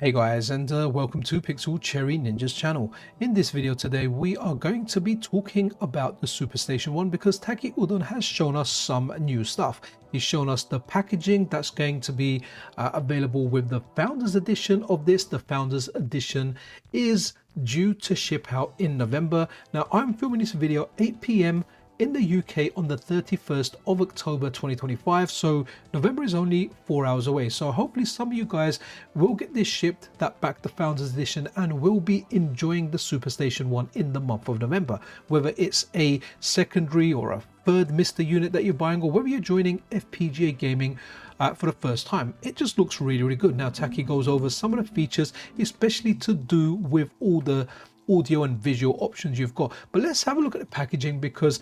Hey guys, and welcome to Pixel Cherry Ninja's channel. In this video today we are going to be talking about the SuperStation 1 because Taki Udon has shown us some new stuff. He's shown us the packaging that's going to be available with the Founders Edition of this. The Founders Edition is due to ship out in November. Now I'm filming this video 8 p.m. in the UK on the 31st of October 2025, so November is only 4 hours away. So hopefully some of you guys will get this shipped, that back the Founders Edition, and will be enjoying the SuperStation 1 in the month of November, whether it's a secondary or a third MiSTer unit that you're buying, or whether you're joining FPGA Gaming for the first time. It just looks really good. Now Taki goes over some of the features, especially to do with all the audio and visual options you've got. But let's have a look at the packaging, because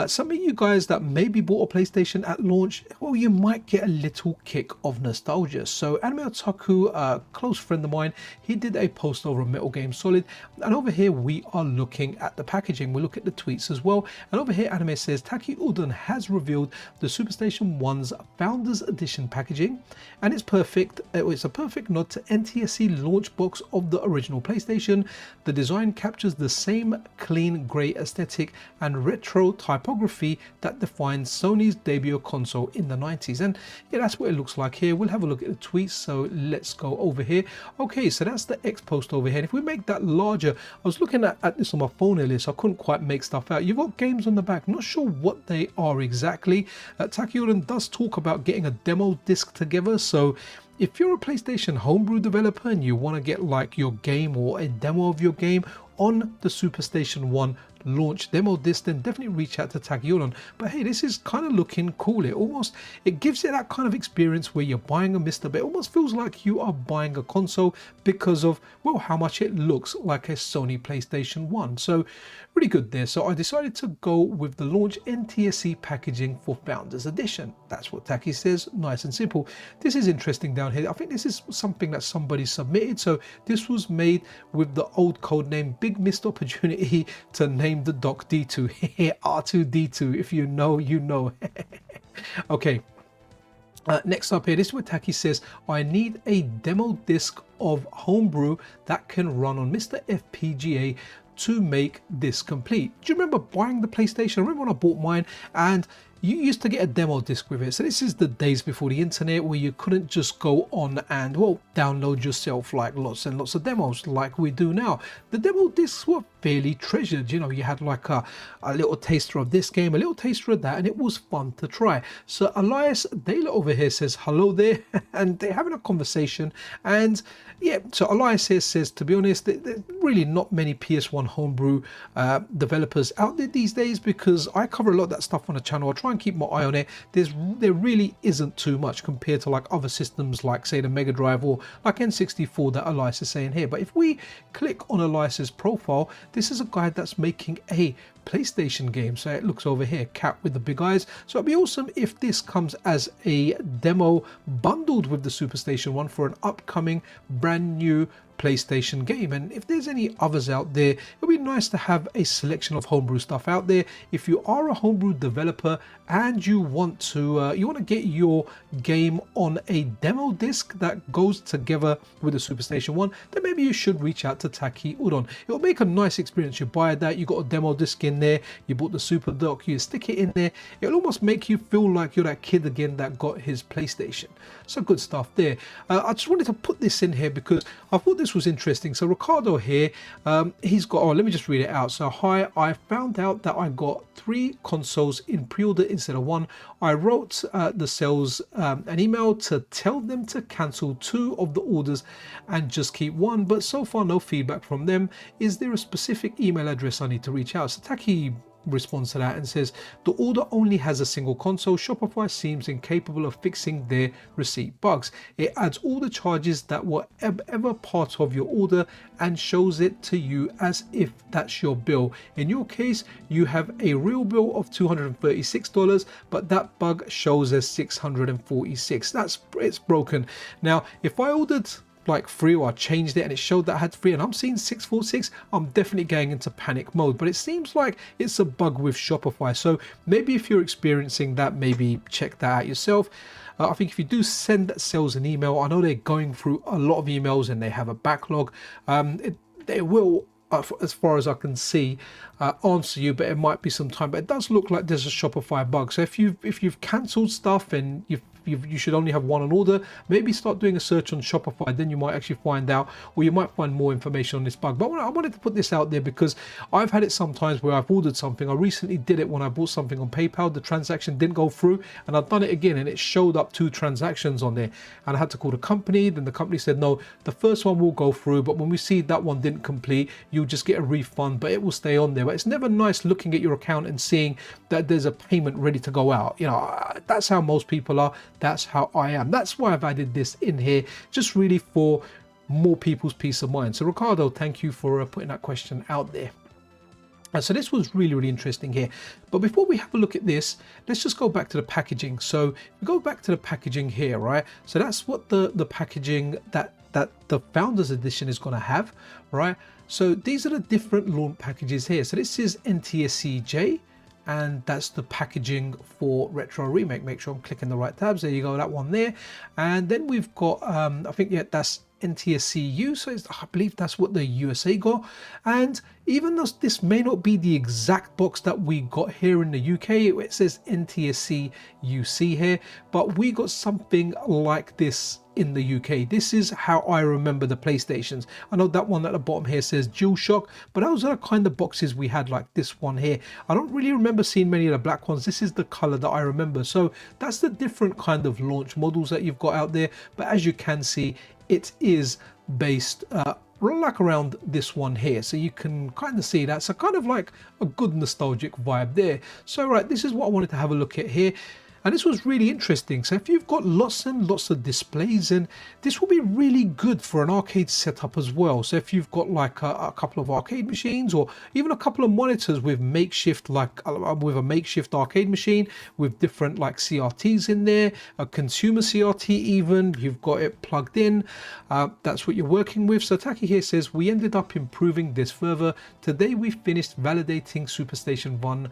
some of you guys that maybe bought a PlayStation at launch, well, you might get a little kick of nostalgia. So Anime Otaku, a close friend of mine, he did a post over Metal Gear Solid, and over here we are looking at the packaging. We'll look at the tweets as well, and over here Anime says Taki Udon has revealed the SuperStation 1's Founders Edition packaging, and it's perfect. It's a perfect nod to NTSC launch box of the original PlayStation. The design captures the same clean grey aesthetic and retro typography that defines Sony's debut console in the 90s. And yeah, that's what it looks like here. We'll have a look at the tweets, so let's go over here. Okay, so that's the X post over here, and if we make that larger, I was looking at this on my phone earlier, so I couldn't quite make stuff out. You've got games on the back, not sure what they are exactly. Taki Udon does talk about getting a demo disc together, so if you're a PlayStation homebrew developer and you want to get like your game or a demo of your game on the SuperStation 1 launch demo disc, then definitely reach out to Taki Udon. But hey, this is kind of looking cool. It gives it that kind of experience where you're buying a MiSTer, but it almost feels like you are buying a console because of, well, how much it looks like a Sony PlayStation 1. So really good there. So I decided to go with the launch NTSC packaging for Founders Edition. That's what Taki says, nice and simple. This is interesting down here. I think this is something that somebody submitted. So this was made with the old code name, big missed opportunity to name the dock D2. R2D2, if you know, you know. Okay, next up here, this is what Taki says: I need a demo disc of homebrew that can run on MiSTer FPGA to make this complete. Do you remember buying the PlayStation? I remember when I bought mine, and you used to get a demo disc with it. So this is the days before the internet, where you couldn't just go on and, well, download yourself like lots and lots of demos like we do now. The demo discs were fairly treasured. You know, you had like a little taster of this game, a little taster of that, and it was fun to try. So Elias Dale over here says hello there, and they're having a conversation. And yeah, so Elias here says, to be honest, there's really not many PS1 homebrew developers out there these days, because I cover a lot of that stuff on the channel. I try and keep my eye on it. There really isn't too much compared to like other systems like, say, the Mega Drive or like N64 that Elias is saying here. But if we click on Elias's profile, this is a guy that's making a PlayStation game. So it looks over here, cat with the big eyes. So it'd be awesome if this comes as a demo bundled with the SuperStation 1 for an upcoming brand new PlayStation game. And if there's any others out there, it'd be nice to have a selection of homebrew stuff out there. If you are a homebrew developer and you want to get your game on a demo disc that goes together with the SuperStation 1, then maybe you should reach out to Taki Udon. It'll make a nice experience. You buy that, you got a demo disc in there, you bought the Super Dock, you stick it in there. It'll almost make you feel like you're that kid again that got his PlayStation. So good stuff there. I just wanted to put this in here because I thought this was interesting. So Ricardo here, he's got, oh, let me just read it out. So, hi, I found out that I got 3 consoles in pre-order instead of 1. I wrote the sales an email to tell them to cancel 2 of the orders and just keep 1, but so far no feedback from them. Is there a specific email address I need to reach out? So Taki responds to that and says, the order only has a single console. Shopify seems incapable of fixing their receipt bugs. It adds all the charges that were ever part of your order and shows it to you as if that's your bill. In your case, you have a real bill of $236, but that bug shows as $646. It's broken. Now, if I ordered like 3, or I changed it and it showed that I had 3, and I'm seeing 646, I'm definitely going into panic mode. But it seems like it's a bug with Shopify. So maybe if you're experiencing that, maybe check that out yourself. I think if you do send sales an email, I know they're going through a lot of emails and they have a backlog. They will, as far as I can see, answer you, but it might be some time. But it does look like there's a Shopify bug. So if you've cancelled stuff and you should only have one on order, maybe start doing a search on Shopify, then you might actually find out, or you might find more information on this bug. But I wanted to put this out there because I've had it sometimes where I've ordered something. I recently did it when I bought something on PayPal. The transaction didn't go through, and I've done it again and it showed up 2 transactions on there, and I had to call the company. Then the company said, no, the first one will go through, but when we see that one didn't complete, you'll just get a refund, but it will stay on there. But it's never nice looking at your account and seeing that there's a payment ready to go out. You know, that's how most people are. That's how I am. That's why I've added this in here, just really for more people's peace of mind. So Ricardo, thank you for putting that question out there. And so this was really, really interesting here. But before we have a look at this, let's just go back to the packaging. So we go back to the packaging here, right? So that's what the packaging that the Founders Edition is going to have, right? So these are the different launch packages here. So this is NTSC and that's the packaging for Retro Remake. Make sure I'm clicking the right tabs. There you go, that one there. And then we've got I think, yeah, that's NTSC-U, so I believe that's what the USA got. And even though this may not be the exact box that we got here in the UK, it says NTSC-UC here, but we got something like this in the UK. This is how I remember the PlayStations. I know that one at the bottom here says DualShock, but those are the kind of boxes we had, like this one here. I don't really remember seeing many of the black ones. This is the color that I remember. So that's the different kind of launch models that you've got out there. But as you can see, it is based like around this one here, so you can kind of see that. So kind of like a good nostalgic vibe there. So right, this is what I wanted to have a look at here. And this was really interesting. So if you've got lots and lots of displays, and this will be really good for an arcade setup as well. So if you've got like a couple of arcade machines, or even a couple of monitors with makeshift, like with a makeshift arcade machine with different like CRTs in there, a consumer CRT even, you've got it plugged in. That's what you're working with. So Taki here says, we ended up improving this further. Today we finished validating Superstation 1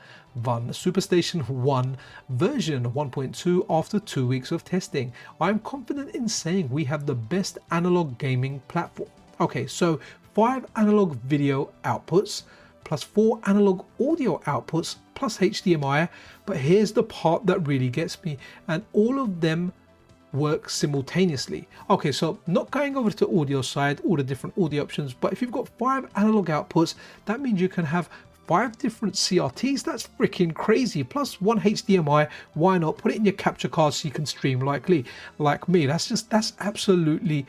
version 1.2 after 2 weeks of testing. I'm confident in saying we have the best analog gaming platform. Okay, so 5 analog video outputs plus 4 analog audio outputs plus HDMI, but here's the part that really gets me, and all of them work simultaneously. Okay, so not going over to the audio side, all the different audio options, but if you've got 5 analog outputs, that means you can have 5 different CRTs. That's freaking crazy. Plus 1 HDMI. Why not put it in your capture card so you can stream like me? That's absolutely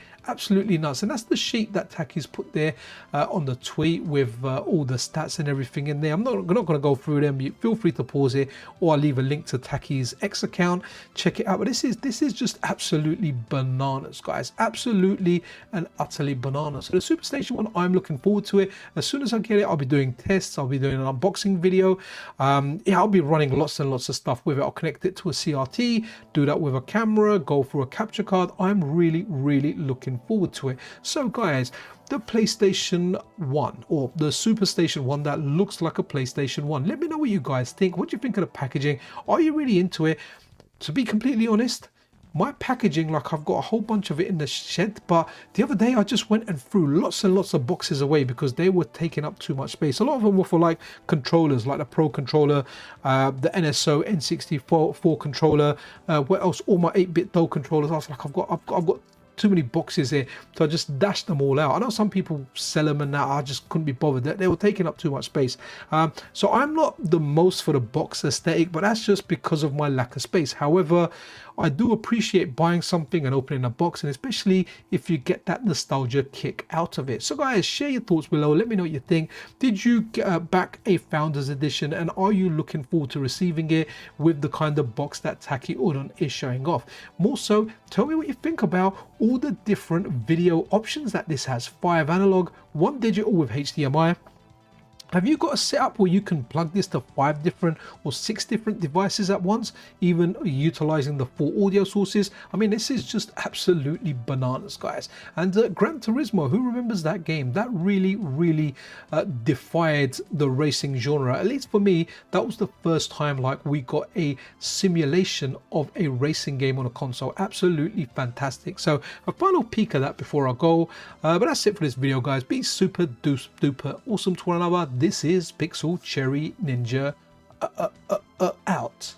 nuts. And that's the sheet that Taki's put there on the tweet with all the stats and everything in there. I'm not going to go through them. You feel free to pause it, or I'll leave a link to Taki's X account. Check it out. But this is just absolutely bananas, guys. Absolutely and utterly bananas. So the Superstation one, I'm looking forward to it. As soon as I get it, I'll be doing tests. I'll be doing an unboxing video. Yeah, I'll be running lots and lots of stuff with it. I'll connect it to a CRT, do that with a camera, go through a capture card. I'm really looking forward to it. So guys, the PlayStation 1, or the Superstation 1 that looks like a PlayStation 1, let me know what you guys think. What do you think of the packaging? Are you really into it? To be completely honest, my packaging, like I've got a whole bunch of it in the shed, but the other day I just went and threw lots and lots of boxes away because they were taking up too much space. A lot of them were for like controllers, like the Pro controller, the NSO N64 controller, what else? All my 8-bit DOE controllers. I was like, I've got too many boxes here, so I just dashed them all out. I know some people sell them and that, I just couldn't be bothered. They were taking up too much space. So I'm not the most for the box aesthetic, but that's just because of my lack of space. However, I do appreciate buying something and opening a box, and especially if you get that nostalgia kick out of it. So guys, share your thoughts below. Let me know what you think. Did you get back a Founders Edition, and are you looking forward to receiving it with the kind of box that Taki Udon is showing off? More so, tell me what you think about all the different video options that this has. 5 analog, 1 digital with HDMI, Have you got a setup where you can plug this to 5 different or 6 different devices at once, even utilizing the 4 audio sources? I mean, this is just absolutely bananas, guys. And Gran Turismo, who remembers that game? That really defied the racing genre. At least for me, that was the first time like we got a simulation of a racing game on a console. Absolutely fantastic. So a final peek at that before I go. But that's it for this video, guys. Be super duper awesome to one another. This is Pixel Cherry Ninja out.